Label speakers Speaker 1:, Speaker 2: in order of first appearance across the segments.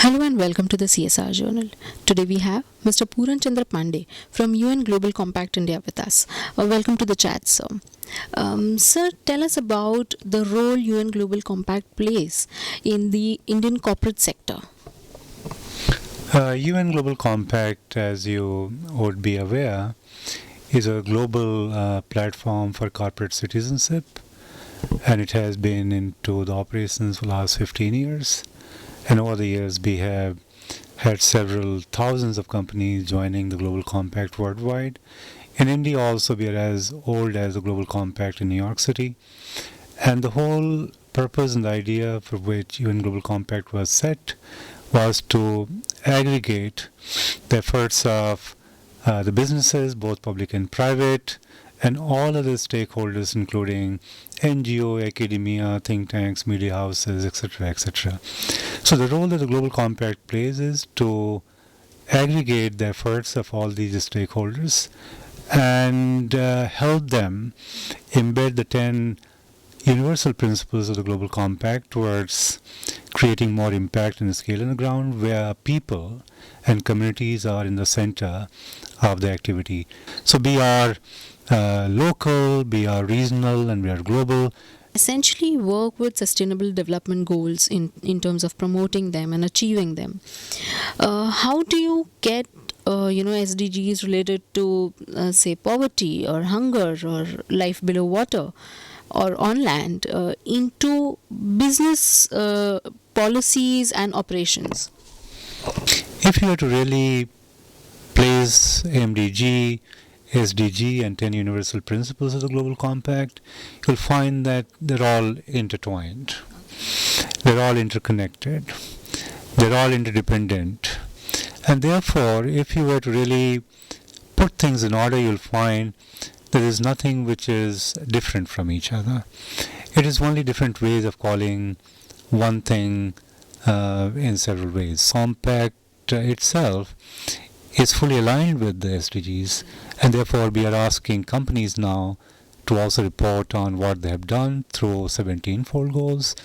Speaker 1: Hello and welcome to the CSR Journal. Today we have Mr. Pooran Chandra Pandey from UN Global Compact India with us. Welcome to the chat, sir. Sir, tell us about the role UN Global Compact plays in the Indian corporate sector.
Speaker 2: UN Global Compact, as you would be aware, is a global platform for corporate citizenship, and it has been into the operations for the last 15 years. And over the years, we have had several thousands of companies joining the Global Compact worldwide. In India also, we are as old as the Global Compact in New York City. And the whole purpose and the idea for which UN Global Compact was set was to aggregate the efforts of the businesses, both public and private, and all other stakeholders, including NGO, academia, think tanks, media houses, etc., etc. So the role that the Global Compact plays is to aggregate the efforts of all these stakeholders and help them embed the 10 universal principles of the Global Compact towards creating more impact and scale on the ground, where people and communities are in the center of the activity. So we are local, we are regional, and we are global.
Speaker 1: Essentially work with sustainable development goals in terms of promoting them and achieving them. How do you get SDGs related to say poverty or hunger or life below water or on land into business policies and operations?
Speaker 2: If you were to really place MDG, SDG and 10 universal principles of the Global Compact, you'll find that they're all intertwined. They're all interconnected. They're all interdependent. And therefore, if you were to really put things in order, you'll find there is nothing which is different from each other. It is only different ways of calling one thing in several ways. Compact itself is fully aligned with the SDGs, and therefore we are asking companies now to also report on what they have done through 17-fold goals,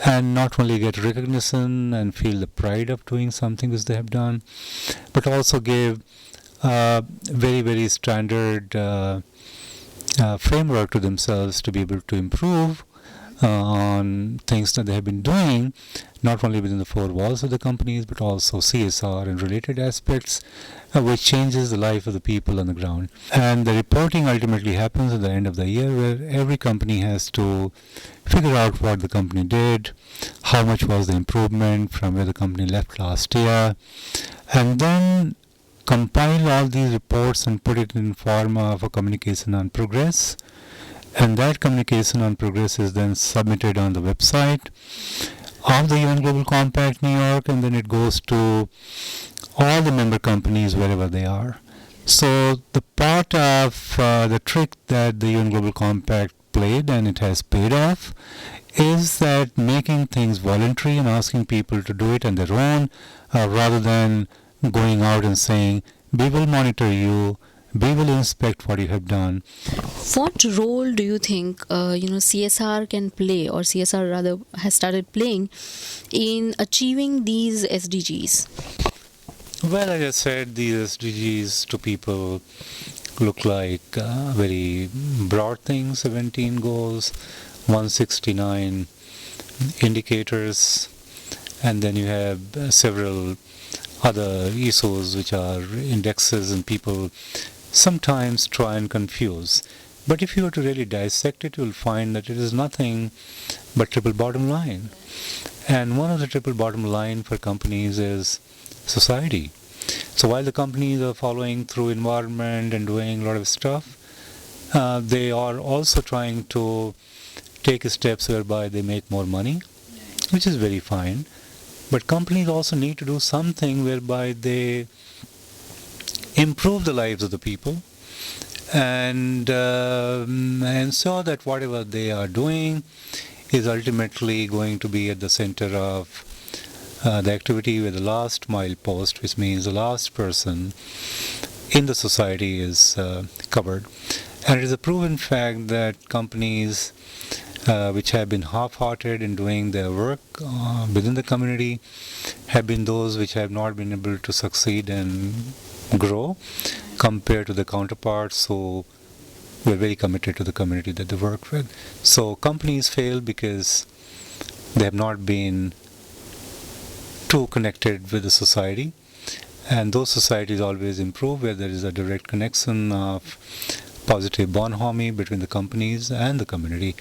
Speaker 2: and not only get recognition and feel the pride of doing something which they have done, but also give very, very standard framework to themselves to be able to improve on things that they have been doing, not only within the four walls of the companies, but also CSR and related aspects, which changes the life of the people on the ground. And the reporting ultimately happens at the end of the year, where every company has to figure out what the company did, how much was the improvement from where the company left last year, and then compile all these reports and put it in form of a communication on progress. And that communication on progress is then submitted on the website of the UN Global Compact New York, and then it goes to all the member companies wherever they are. So the part of the trick that the UN Global Compact played, and it has paid off, is that making things voluntary and asking people to do it on their own, rather than going out and saying, we will monitor you, we will inspect what you have done.
Speaker 1: What role do you think CSR can play, or CSR rather has started playing, in achieving these SDGs?
Speaker 2: Well, like I said, these SDGs to people look like very broad things, 17 goals, 169 indicators, and then you have several other issues which are indexes, and people sometimes try and confuse. But if you were to really dissect it, you'll find that it is nothing but triple bottom line. And one of the triple bottom line for companies is society. So while the companies are following through environment and doing a lot of stuff, they are also trying to take steps whereby they make more money, which is very fine. But companies also need to do something whereby they improve the lives of the people and ensure that whatever they are doing is ultimately going to be at the center of the activity, where the last mile post, which means the last person in the society, is covered. And it is a proven fact that companies which have been half-hearted in doing their work within the community have been those which have not been able to succeed and grow compared to the counterparts who were very committed to the community that they worked with. So companies fail because they have not been too connected with the society, and those societies always improve where there is a direct connection of positive bonhomie between the companies and the community.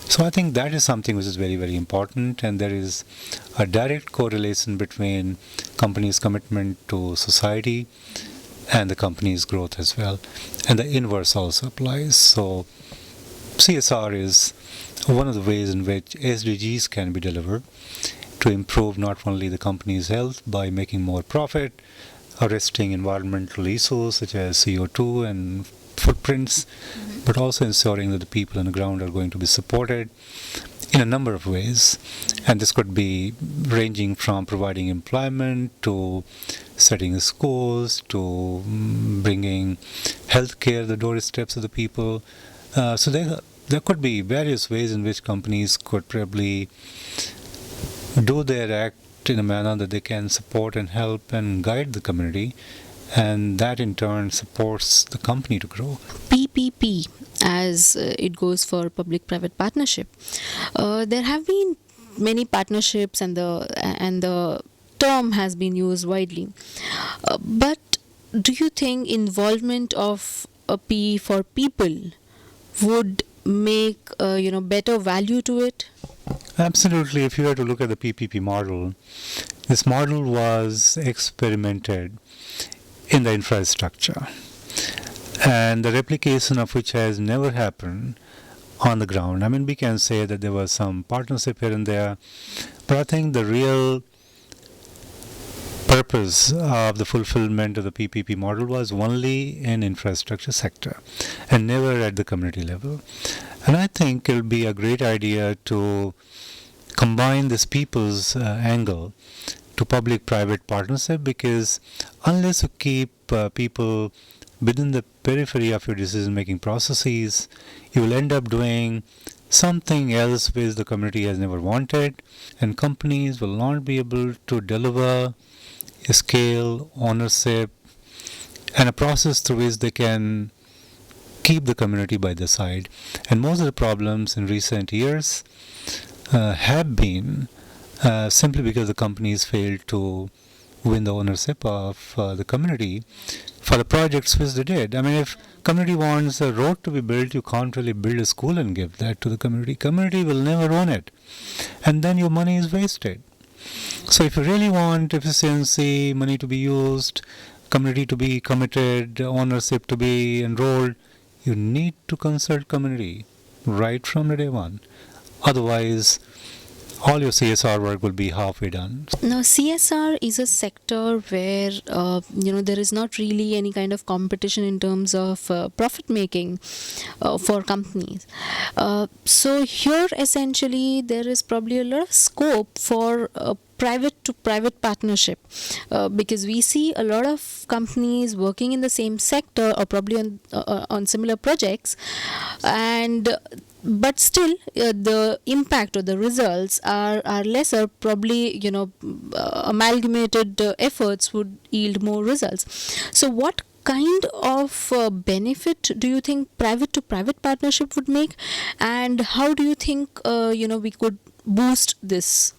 Speaker 2: So I think that is something which is very, very important, and there is a direct correlation between companies' commitment to society and the company's growth as well. And the inverse also applies. So CSR is one of the ways in which SDGs can be delivered to improve not only the company's health by making more profit, arresting environmental issues such as CO2 and footprints, but also ensuring that the people on the ground are going to be supported in a number of ways. And this could be ranging from providing employment to setting schools to bringing healthcare to the doorsteps of the people. So there could be various ways in which companies could probably do their act in a manner that they can support and help and guide the community, and that in turn supports the company to grow.
Speaker 1: PPP, as it goes for public-private partnership. There have been many partnerships, and the term has been used widely. But do you think involvement of a P for people would make better value to it?
Speaker 2: Absolutely. If you were to look at the PPP model, this model was experimented in the infrastructure, and the replication of which has never happened on the ground. I mean, we can say that there was some partnership here and there, but I think the real purpose of the fulfillment of the PPP model was only in infrastructure sector and never at the community level. And I think it will be a great idea to combine this people's angle to public-private partnership, because unless you keep people within the periphery of your decision-making processes, you will end up doing something else which the community has never wanted, and companies will not be able to deliver a scale, ownership, and a process through which they can keep the community by their side. And most of the problems in recent years have been simply because the companies failed to win the ownership of the community for the projects which they did. I mean, if community wants a road to be built, you can't really build a school and give that to the community. Community will never own it, and then your money is wasted. So if you really want efficiency, money to be used, community to be committed, ownership to be enrolled, you need to consult community right from the day one. Otherwise, all your CSR work will be halfway done.
Speaker 1: Now, CSR is a sector where there is not really any kind of competition in terms of profit making for companies. So here, essentially, there is probably a lot of scope for private to private partnership, because we see a lot of companies working in the same sector or probably on similar projects, but still the impact or the results are lesser. Probably amalgamated efforts would yield more results. So what kind of benefit do you think private to private partnership would make, and how do you think we could boost this?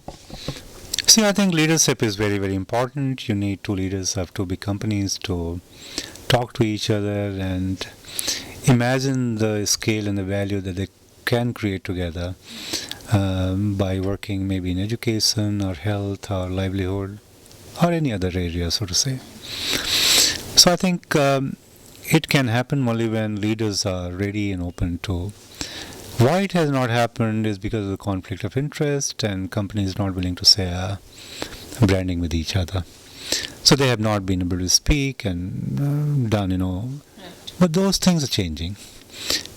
Speaker 2: See, I think leadership is very, very important. You need two leaders of two big companies to talk to each other and imagine the scale and the value that they can create together by working maybe in education or health or livelihood or any other area, so to say. So I think it can happen only when leaders are ready and open to. Why it has not happened is because of the conflict of interest and companies not willing to share branding with each other. So they have not been able to speak and done. But those things are changing.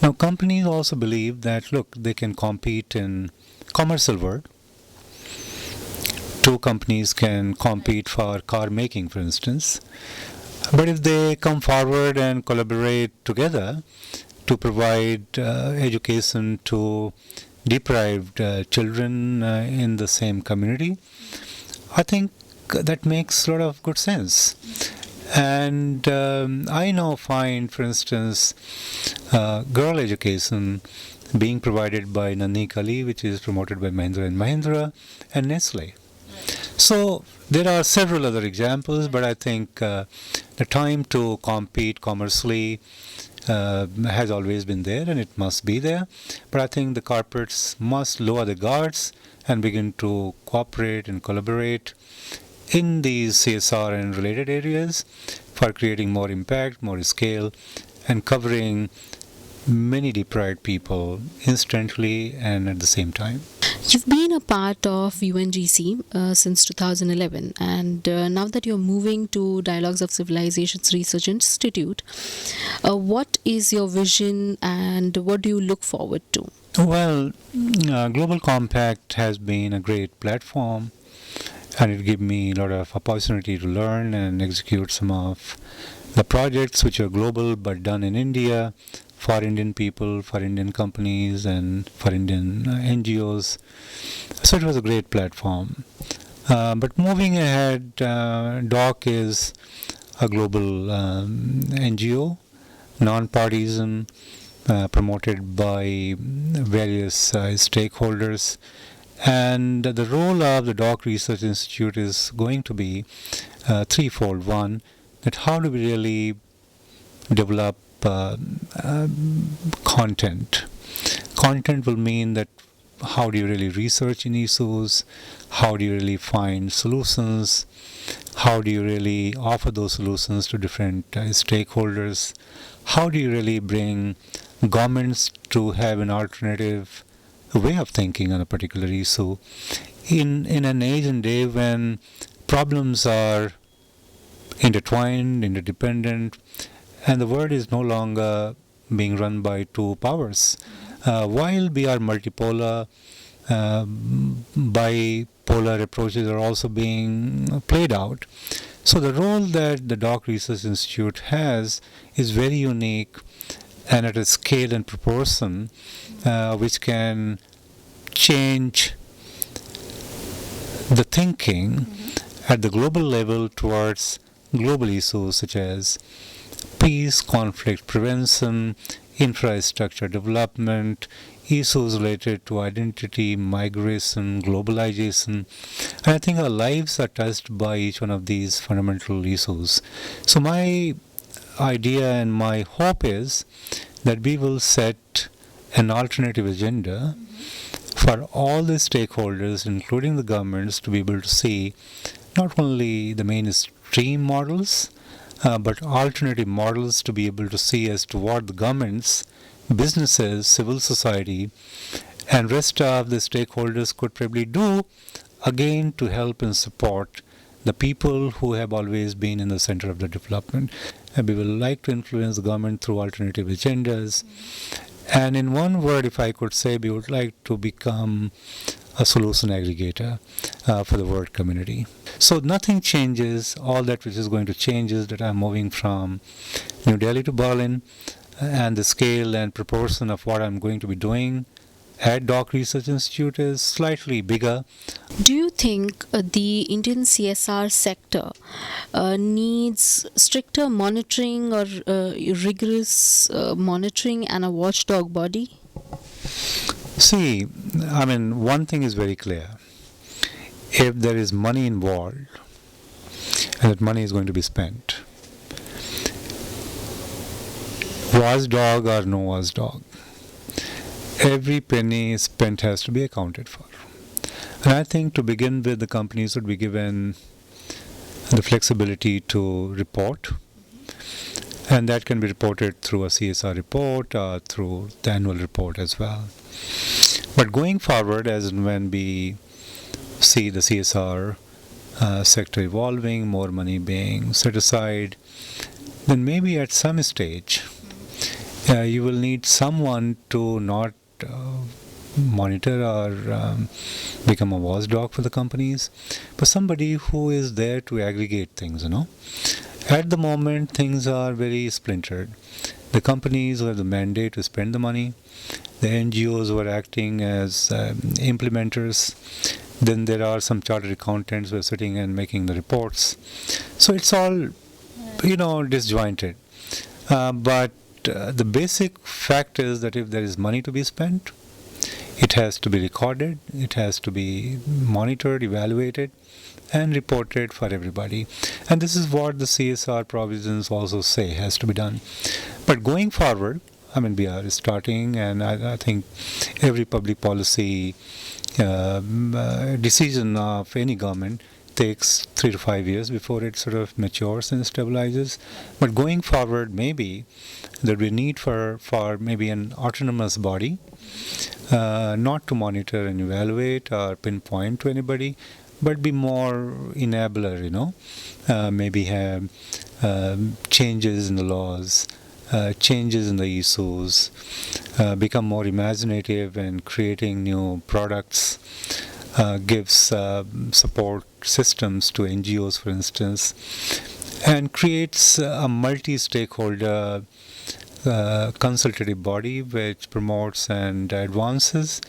Speaker 2: Now companies also believe that, look, they can compete in commercial world. Two companies can compete for car making, for instance. But if they come forward and collaborate together to provide education to deprived children in the same community, I think that makes a lot of good sense. And I now find, for instance, girl education being provided by Nani Kali, which is promoted by Mahindra and Mahindra and Nestle. So there are several other examples, but I think the time to compete commercially has always been there, and it must be there. But I think the corporates must lower the guards and begin to cooperate and collaborate in these CSR and related areas for creating more impact, more scale, and covering many deprived people instantly and at the same time.
Speaker 1: You've been a part of UNGC since 2011, and now that you're moving to Dialogues of Civilisations Research Institute, what is your vision and what do you look forward to?
Speaker 2: Well, Global Compact has been a great platform, and it gave me a lot of opportunity to learn and execute some of the projects which are global but done in India for Indian people, for Indian companies, and for Indian NGOs. So it was a great platform. But moving ahead, DOC is a global NGO, non-partisan, promoted by various stakeholders. And the role of the DOC Research Institute is going to be threefold. One, that how do we really develop content? Content will mean that how do you really research in issues? How do you really find solutions? How do you really offer those solutions to different stakeholders? How do you really bring governments to have an alternative way of thinking on a particular issue in an age and day when problems are intertwined, interdependent, and the world is no longer being run by two powers. While we are multipolar, bipolar approaches are also being played out. So the role that the DOC Research Institute has is very unique and at a scale and proportion which can change the thinking at the global level towards global issues such as peace, conflict prevention, infrastructure development, issues related to identity, migration, globalization. And I think our lives are touched by each one of these fundamental issues. So my idea and my hope is that we will set an alternative agenda for all the stakeholders, including the governments, to be able to see not only the mainstream models, but alternative models to be able to see as to what the governments, businesses, civil society, and rest of the stakeholders could probably do, again, to help and support the people who have always been in the center of the development. And we will like to influence the government through alternative agendas. And in one word, if I could say, we would like to become a solution aggregator for the world community. So nothing changes. All that which is going to change is that I'm moving from New Delhi to Berlin, and the scale and proportion of what I'm going to be doing at DOC Research Institute is slightly bigger.
Speaker 1: Do you think the Indian CSR sector needs stricter monitoring or rigorous monitoring and a watchdog body?
Speaker 2: See, I mean, one thing is very clear. If there is money involved, and that money is going to be spent, watchdog or no watchdog, every penny spent has to be accounted for. And I think to begin with, the companies would be given the flexibility to report, and that can be reported through a CSR report or through the annual report as well. But going forward, as and when we see the CSR sector evolving, more money being set aside, then maybe at some stage you will need someone to not monitor or become a watchdog for the companies, but somebody who is there to aggregate things, At the moment, things are very splintered. The companies who have the mandate to spend the money, the NGOs who are acting as implementers, Then there are some chartered accountants who are sitting and making the reports. So it's all, disjointed. But the basic fact is that if there is money to be spent, it has to be recorded, it has to be monitored, evaluated, and reported for everybody. And this is what the CSR provisions also say has to be done. But going forward, we are starting, and I think every public policy decision of any government takes 3 to 5 years before it sort of matures and stabilizes. But going forward, maybe there will be need for maybe an autonomous body, not to monitor and evaluate or pinpoint to anybody, but be more enabler, maybe have changes in the laws, changes in the issues, become more imaginative and creating new products, gives support systems to NGOs, for instance, and creates a multi-stakeholder consultative body which promotes and advances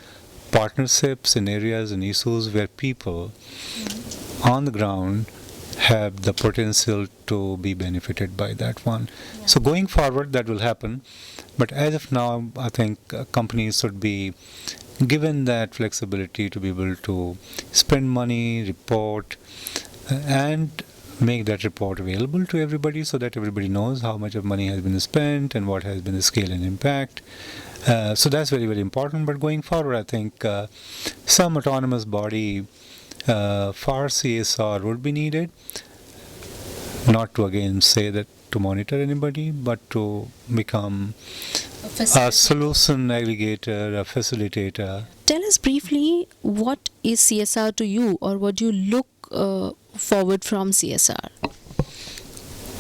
Speaker 2: partnerships in areas and issues where people on the ground have the potential to be benefited by that one. Yeah. So going forward, that will happen. But as of now, I think companies should be given that flexibility to be able to spend money, report, and make that report available to everybody so that everybody knows how much of money has been spent and what has been the scale and impact. So that's very, very important. But going forward, I think some autonomous body for CSR would be needed, not to again say that to monitor anybody, but to become a solution aggregator, a facilitator.
Speaker 1: Tell us briefly, what is CSR to you, or what do you look forward from CSR?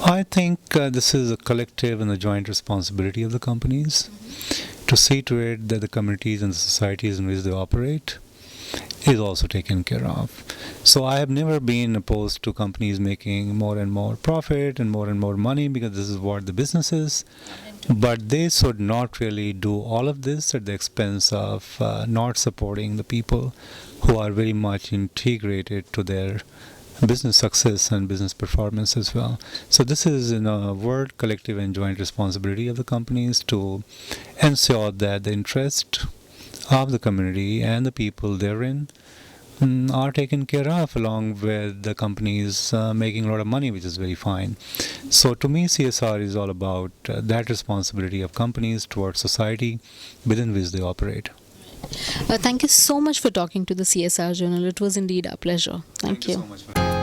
Speaker 2: I think this is a collective and a joint responsibility of the companies to see to it that the communities and the societies in which they operate is also taken care of. So I have never been opposed to companies making more and more profit and more money, because this is what the business is. But they should not really do all of this at the expense of not supporting the people who are very much integrated to their business success and business performance as well. So this is, in a word, collective and joint responsibility of the companies to ensure that the interest of the community and the people therein are taken care of, along with the companies making a lot of money, which is very fine. So to me, CSR is all about that responsibility of companies towards society within which they operate.
Speaker 1: Thank you so much for talking to the CSR Journal. It was indeed a pleasure. Thank you.
Speaker 2: So much for